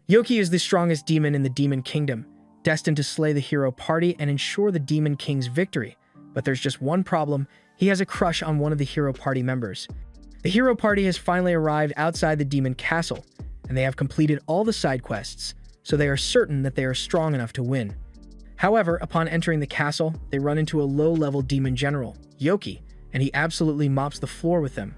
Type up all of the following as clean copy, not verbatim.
Yoki is the strongest demon in the Demon Kingdom, destined to slay the hero party and ensure the Demon King's victory. But there's just one problem: he has a crush on one of the hero party members. The hero party has finally arrived outside the demon castle, and they have completed all the side quests, so they are certain that they are strong enough to win. However, upon entering the castle, they run into a low-level demon general, Yoki, and he absolutely mops the floor with them.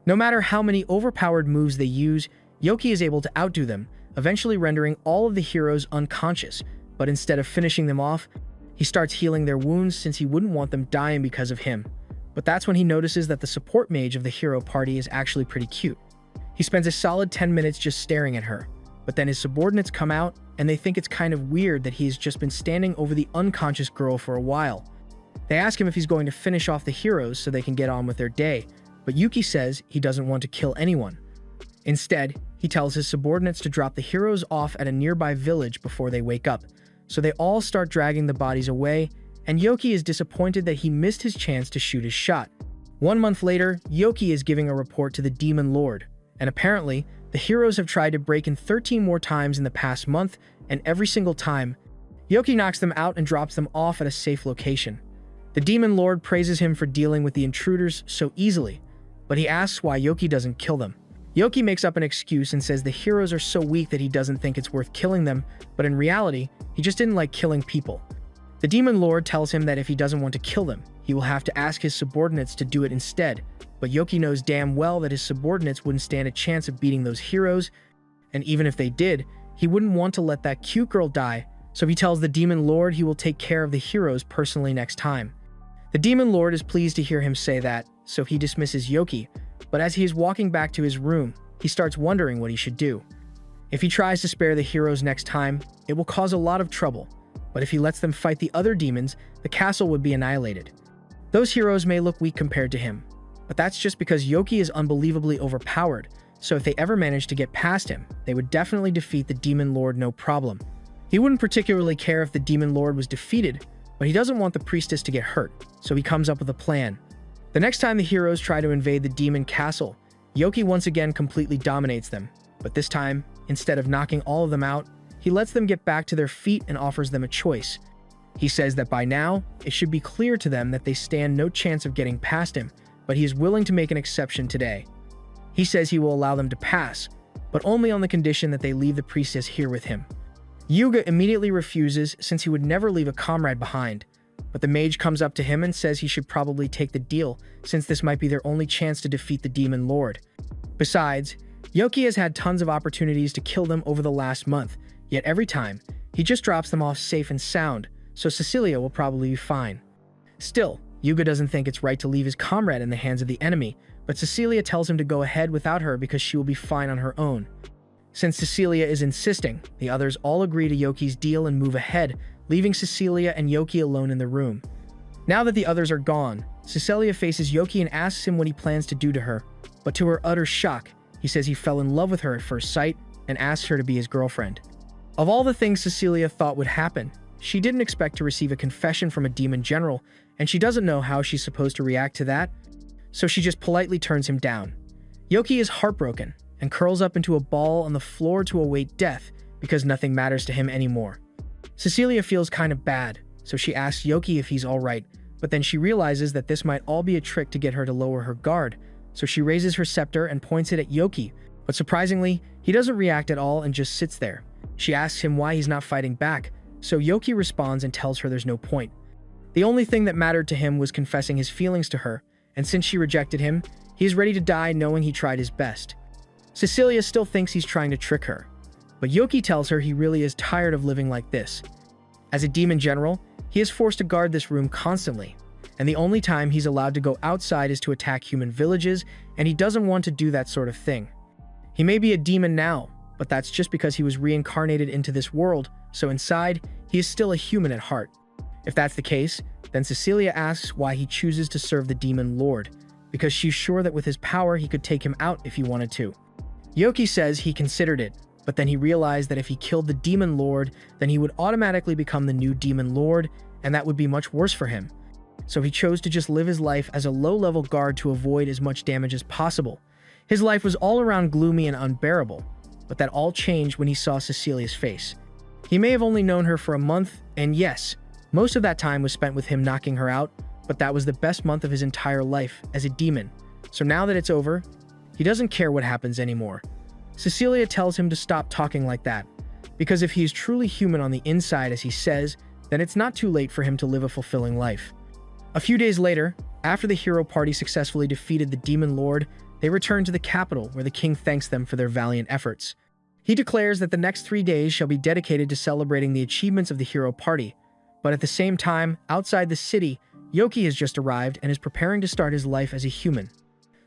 No matter how many overpowered moves they use, Yoki is able to outdo them, eventually rendering all of the heroes unconscious. But instead of finishing them off, he starts healing their wounds since he wouldn't want them dying because of him. But that's when he notices that the support mage of the hero party is actually pretty cute. He spends a solid 10 minutes just staring at her, but then his subordinates come out and they think it's kind of weird that he has just been standing over the unconscious girl for a while. They ask him if he's going to finish off the heroes so they can get on with their day, but Yoki says he doesn't want to kill anyone. Instead, he tells his subordinates to drop the heroes off at a nearby village before they wake up, so they all start dragging the bodies away, and Yoki is disappointed that he missed his chance to shoot his shot. 1 month later, Yoki is giving a report to the Demon Lord, and apparently, the heroes have tried to break in 13 more times in the past month, and every single time, Yoki knocks them out and drops them off at a safe location. The Demon Lord praises him for dealing with the intruders so easily, but he asks why Yoki doesn't kill them. Yoki makes up an excuse and says the heroes are so weak that he doesn't think it's worth killing them, but in reality, he just didn't like killing people. The Demon Lord tells him that if he doesn't want to kill them, he will have to ask his subordinates to do it instead, but Yoki knows damn well that his subordinates wouldn't stand a chance of beating those heroes, and even if they did, he wouldn't want to let that cute girl die, so he tells the Demon Lord he will take care of the heroes personally next time. The Demon Lord is pleased to hear him say that, so he dismisses Yoki, but as he is walking back to his room, he starts wondering what he should do. If he tries to spare the heroes next time, it will cause a lot of trouble, but if he lets them fight the other demons, the castle would be annihilated. Those heroes may look weak compared to him, but that's just because Yoki is unbelievably overpowered, so if they ever manage to get past him, they would definitely defeat the Demon Lord no problem. He wouldn't particularly care if the Demon Lord was defeated, but he doesn't want the priestess to get hurt, so he comes up with a plan. The next time the heroes try to invade the demon castle, Yoki once again completely dominates them, but this time, instead of knocking all of them out, he lets them get back to their feet and offers them a choice. He says that by now, it should be clear to them that they stand no chance of getting past him, but he is willing to make an exception today. He says he will allow them to pass, but only on the condition that they leave the priestess here with him. Yuga immediately refuses since he would never leave a comrade behind, but the mage comes up to him and says he should probably take the deal since this might be their only chance to defeat the Demon Lord. Besides, Yoki has had tons of opportunities to kill them over the last month, yet every time, he just drops them off safe and sound, so Cecilia will probably be fine. Still, Yuga doesn't think it's right to leave his comrade in the hands of the enemy, but Cecilia tells him to go ahead without her because she will be fine on her own. Since Cecilia is insisting, the others all agree to Yoki's deal and move ahead, leaving Cecilia and Yoki alone in the room. Now that the others are gone, Cecilia faces Yoki and asks him what he plans to do to her, but to her utter shock, he says he fell in love with her at first sight and asks her to be his girlfriend. Of all the things Cecilia thought would happen, she didn't expect to receive a confession from a demon general, and she doesn't know how she's supposed to react to that, so she just politely turns him down. Yoki is heartbroken and curls up into a ball on the floor to await death because nothing matters to him anymore. Cecilia feels kind of bad, so she asks Yoki if he's alright, but then she realizes that this might all be a trick to get her to lower her guard, so she raises her scepter and points it at Yoki, but surprisingly, he doesn't react at all and just sits there. She asks him why he's not fighting back, so Yoki responds and tells her there's no point. The only thing that mattered to him was confessing his feelings to her, and since she rejected him, he is ready to die knowing he tried his best. Cecilia still thinks he's trying to trick her, but Yoki tells her he really is tired of living like this. As a demon general, he is forced to guard this room constantly, and the only time he's allowed to go outside is to attack human villages, and he doesn't want to do that sort of thing. He may be a demon now, but that's just because he was reincarnated into this world, so inside, he is still a human at heart. If that's the case, then Cecilia asks why he chooses to serve the Demon Lord, because she's sure that with his power he could take him out if he wanted to. Yoki says he considered it, but then he realized that if he killed the Demon Lord, then he would automatically become the new Demon Lord, and that would be much worse for him. So he chose to just live his life as a low-level guard to avoid as much damage as possible. His life was all around gloomy and unbearable, but that all changed when he saw Cecilia's face. He may have only known her for a month, and yes, most of that time was spent with him knocking her out, but that was the best month of his entire life as a demon. So now that it's over, he doesn't care what happens anymore. Cecilia tells him to stop talking like that, because if he is truly human on the inside, as he says, then it's not too late for him to live a fulfilling life. A few days later, after the hero party successfully defeated the demon lord, they return to the capital where the king thanks them for their valiant efforts. He declares that the next 3 days shall be dedicated to celebrating the achievements of the hero party, but at the same time, outside the city, Yoki has just arrived and is preparing to start his life as a human.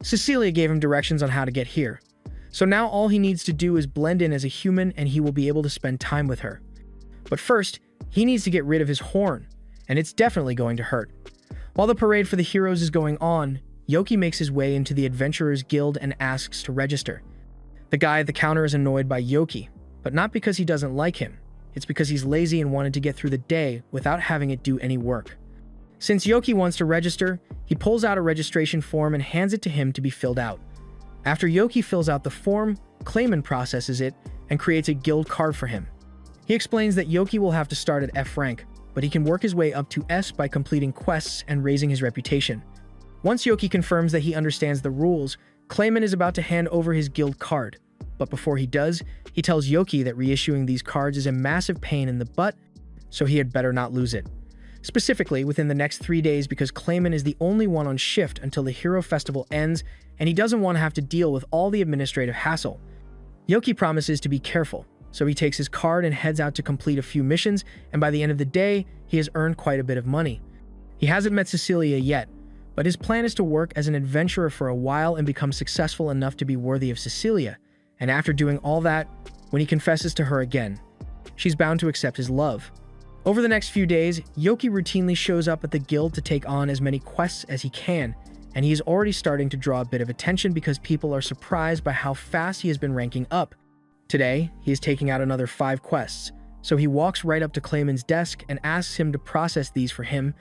Cecilia gave him directions on how to get here, so now all he needs to do is blend in as a human and he will be able to spend time with her. But first, he needs to get rid of his horn, and it's definitely going to hurt. While the parade for the heroes is going on, Yoki makes his way into the Adventurers Guild and asks to register. The guy at the counter is annoyed by Yoki, but not because he doesn't like him. It's because he's lazy and wanted to get through the day without having it do any work. Since Yoki wants to register, he pulls out a registration form and hands it to him to be filled out. After Yoki fills out the form, Clayman processes it and creates a guild card for him. He explains that Yoki will have to start at F rank, but he can work his way up to S by completing quests and raising his reputation. Once Yoki confirms that he understands the rules, Clayman is about to hand over his guild card. But before he does, he tells Yoki that reissuing these cards is a massive pain in the butt, so he had better not lose it. Specifically, within the next 3 days, because Clayman is the only one on shift until the Hero Festival ends, and he doesn't want to have to deal with all the administrative hassle. Yoki promises to be careful, so he takes his card and heads out to complete a few missions, and by the end of the day, he has earned quite a bit of money. He hasn't met Cecilia yet, but his plan is to work as an adventurer for a while and become successful enough to be worthy of Cecilia, and after doing all that, when he confesses to her again, she's bound to accept his love. Over the next few days, Yoki routinely shows up at the guild to take on as many quests as he can, and he is already starting to draw a bit of attention because people are surprised by how fast he has been ranking up. Today, he is taking out another 5 quests, so he walks right up to Clayman's desk and asks him to process these for him,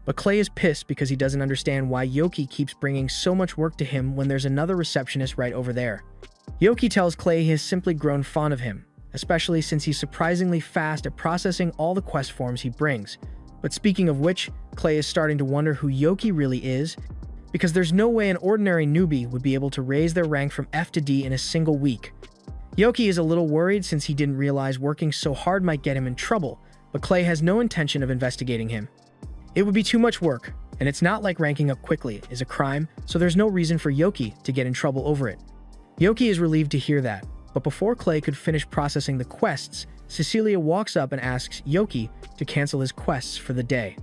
but Clay is pissed because he doesn't understand why Yoki keeps bringing so much work to him when there's another receptionist right over there. Yoki tells Clay he has simply grown fond of him, especially since he's surprisingly fast at processing all the quest forms he brings. But speaking of which, Clay is starting to wonder who Yoki really is, because there's no way an ordinary newbie would be able to raise their rank from F to D in a single week. Yoki is a little worried since he didn't realize working so hard might get him in trouble, but Clay has no intention of investigating him. It would be too much work, and it's not like ranking up quickly is a crime, so there's no reason for Yoki to get in trouble over it. Yoki is relieved to hear that, but before Clay could finish processing the quests, Cecilia walks up and asks Yoki to cancel his quests for the day.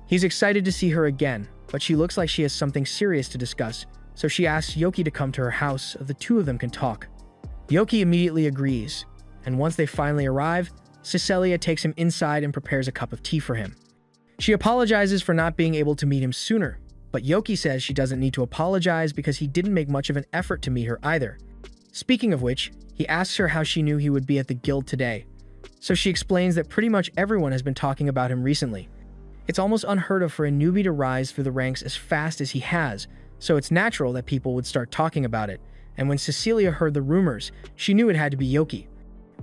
He's excited to see her again, but she looks like she has something serious to discuss, so she asks Yoki to come to her house so the two of them can talk. Yoki immediately agrees, and once they finally arrive, Cecilia takes him inside and prepares a cup of tea for him. She apologizes for not being able to meet him sooner, but Yoki says she doesn't need to apologize because he didn't make much of an effort to meet her either. Speaking of which, he asks her how she knew he would be at the guild today. So she explains that pretty much everyone has been talking about him recently. It's almost unheard of for a newbie to rise through the ranks as fast as he has, so it's natural that people would start talking about it. And when Cecilia heard the rumors, she knew it had to be Yoki,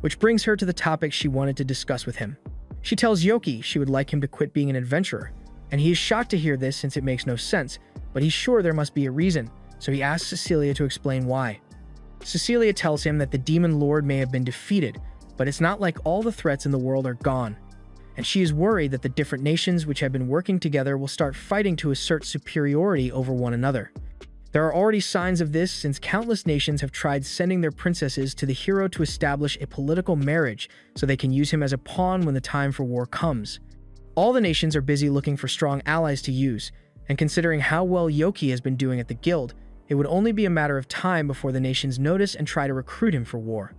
which brings her to the topic she wanted to discuss with him. She tells Yoki she would like him to quit being an adventurer, and he is shocked to hear this since it makes no sense, but he's sure there must be a reason, so he asks Cecilia to explain why. Cecilia tells him that the demon lord may have been defeated, but it's not like all the threats in the world are gone, and she is worried that the different nations which have been working together will start fighting to assert superiority over one another. There are already signs of this since countless nations have tried sending their princesses to the hero to establish a political marriage so they can use him as a pawn when the time for war comes. All the nations are busy looking for strong allies to use, and considering how well Yoki has been doing at the guild, it would only be a matter of time before the nations notice and try to recruit him for war.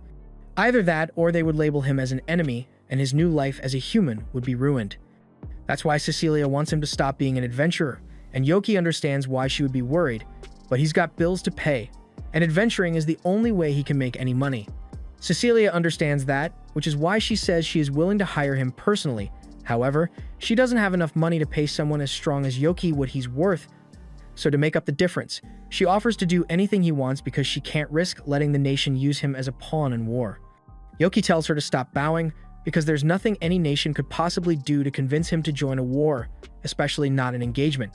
Either that, or they would label him as an enemy, and his new life as a human would be ruined. That's why Cecilia wants him to stop being an adventurer, and Yoki understands why she would be worried, but he's got bills to pay, and adventuring is the only way he can make any money. Cecilia understands that, which is why she says she is willing to hire him personally. However, she doesn't have enough money to pay someone as strong as Yoki what he's worth, So to make up the difference, she offers to do anything he wants because she can't risk letting the nation use him as a pawn in war. Yoki tells her to stop bowing because there's nothing any nation could possibly do to convince him to join a war, especially not an engagement.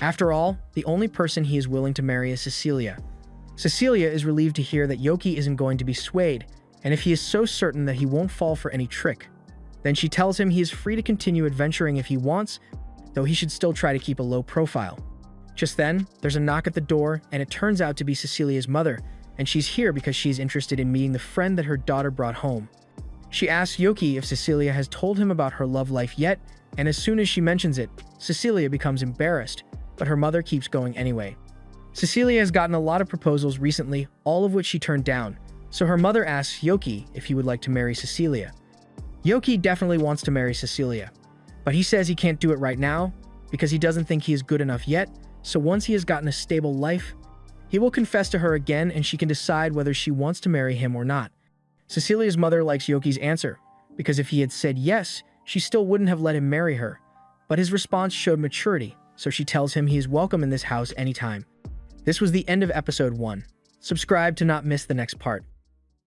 After all, the only person he is willing to marry is Cecilia. Cecilia is relieved to hear that Yoki isn't going to be swayed, and if he is so certain that he won't fall for any trick, then she tells him he is free to continue adventuring if he wants, though he should still try to keep a low profile. Just then, there's a knock at the door, and it turns out to be Cecilia's mother, and she's here because she's interested in meeting the friend that her daughter brought home. She asks Yoki if Cecilia has told him about her love life yet, and as soon as she mentions it, Cecilia becomes embarrassed, but her mother keeps going anyway. Cecilia has gotten a lot of proposals recently, all of which she turned down, so her mother asks Yoki if he would like to marry Cecilia. Yoki definitely wants to marry Cecilia, but he says he can't do it right now because he doesn't think he is good enough yet, so once he has gotten a stable life, he will confess to her again and she can decide whether she wants to marry him or not. Cecilia's mother likes Yoki's answer, because if he had said yes, she still wouldn't have let him marry her, but his response showed maturity, so she tells him he is welcome in this house anytime. This was the end of episode 1. Subscribe to not miss the next part.